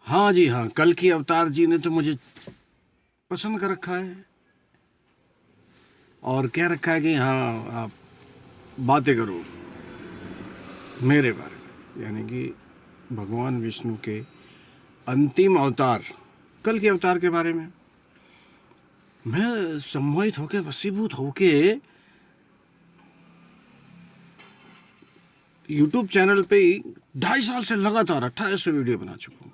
हाँ जी हाँ, कल की अवतार जी ने तो मुझे पसंद कर रखा है और कह रखा है कि हाँ आप बातें करो मेरे बारे में, यानी कि भगवान विष्णु के अंतिम अवतार कल के अवतार के बारे में। मैं सम्मोहित होके, वशीभूत होके यूट्यूब चैनल पे 2.5 साल से लगातार 1800 वीडियो बना चुका हूँ।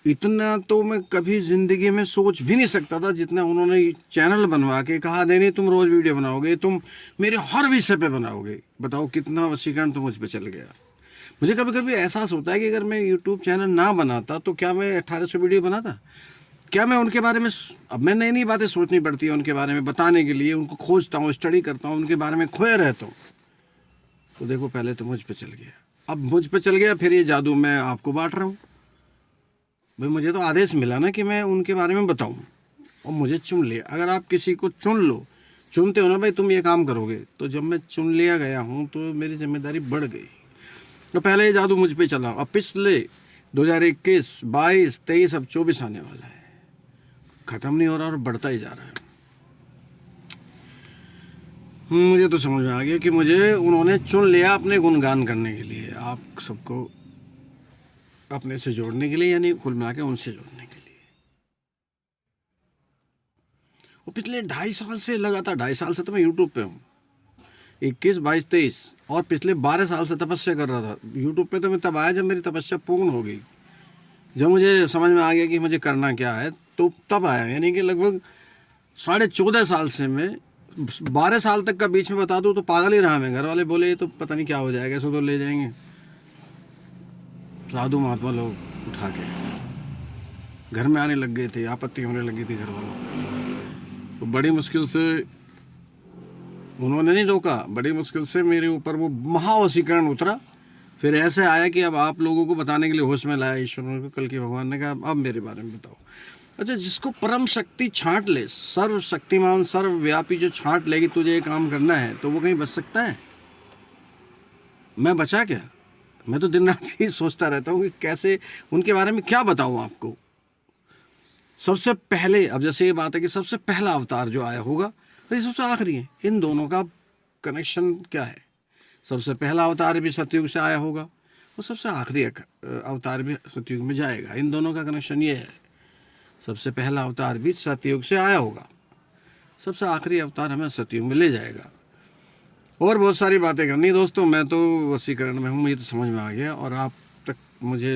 इतना तो मैं कभी ज़िंदगी में सोच भी नहीं सकता था जितना उन्होंने चैनल बनवा के कहा, नहीं तुम रोज़ वीडियो बनाओगे, तुम मेरे हर विषय पे बनाओगे। बताओ कितना वशीकरण तो मुझ पे चल गया। मुझे कभी कभी एहसास होता है कि अगर मैं यूट्यूब चैनल ना बनाता तो क्या मैं 1800 वीडियो बनाता? क्या मैं उनके बारे में, अब मैं नई नई बातें सोचनी पड़ती है उनके बारे में बताने के लिए, उनको खोजता हूँ, स्टडी करता हूँ, उनके बारे में खोया रहता हूँ। तो देखो पहले तो मुझ पे चल गया, अब मुझ पे चल गया, फिर ये जादू मैं आपको बांट रहा हूँ। भाई मुझे तो आदेश मिला ना कि मैं उनके बारे में बताऊं और मुझे चुन लिया। अगर आप किसी को चुन लो, चुनते हो ना भाई तुम ये काम करोगे, तो जब मैं चुन लिया गया हूं तो मेरी जिम्मेदारी बढ़ गई। तो पहले ये जादू मुझ पे चला, अब पिछले 2021, 22, 23, अब 24 आने वाला है, ख़त्म नहीं हो रहा और बढ़ता ही जा रहा है। मुझे तो समझ में आ गया कि मुझे उन्होंने चुन लिया अपने गुणगान करने के लिए, आप सबको अपने से जोड़ने के लिए, यानी कुल मिला के उनसे जोड़ने के लिए। वो पिछले 2.5 साल से लगातार, 2.5 साल से तो मैं यूट्यूब पे हूँ, 21, 22, 23, और पिछले 12 साल से तपस्या कर रहा था यूट्यूब पे। तो मैं तब आया जब मेरी तपस्या पूर्ण हो गई, जब मुझे समझ में आ गया कि मुझे करना क्या है, तो तब आया। यानी कि लगभग 14.5 साल से मैं 12 साल तक का बीच में बता दूँ तो पागल ही रहा मैं। घर वाले बोले ये तो पता नहीं क्या हो जाएगा, इसको तो ले जाएंगे साधु महात्मा लोग उठा के, घर में आने लग गए थे, आपत्ति होने लगी थी घर वालों को। तो बड़ी मुश्किल से उन्होंने नहीं रोका, बड़ी मुश्किल से मेरे ऊपर वो महावशीकरण उतरा। फिर ऐसे आया कि अब आप लोगों को बताने के लिए होश में लाया ईश्वर को। कल की भगवान ने कहा अब मेरे बारे में बताओ। अच्छा, जिसको परम शक्ति छांट ले, सर्वशक्तिमान सर्वव्यापी जो छांट लेगी तुझे ये काम करना है, तो वो कहीं बच सकता है? मैं बचा क्या? मैं तो दिन रात ही सोचता रहता हूँ कि कैसे उनके बारे में क्या बताऊँ आपको। सबसे पहले, अब जैसे ये बात है कि सबसे पहला अवतार जो आया होगा, तो ये सबसे आखिरी है। इन दोनों का कनेक्शन क्या है? सबसे पहला अवतार भी सतयुग से आया होगा और सबसे आखिरी अवतार भी सतयुग में जाएगा। इन दोनों का कनेक्शन ये है, सबसे पहला अवतार भी सतयुग से आया होगा, सबसे आखिरी अवतार हमें सतयुग में ले जाएगा। और बहुत सारी बातें करनी दोस्तों, मैं तो वशीकरण में हूँ, मुझे तो समझ में आ गया। और आप तक मुझे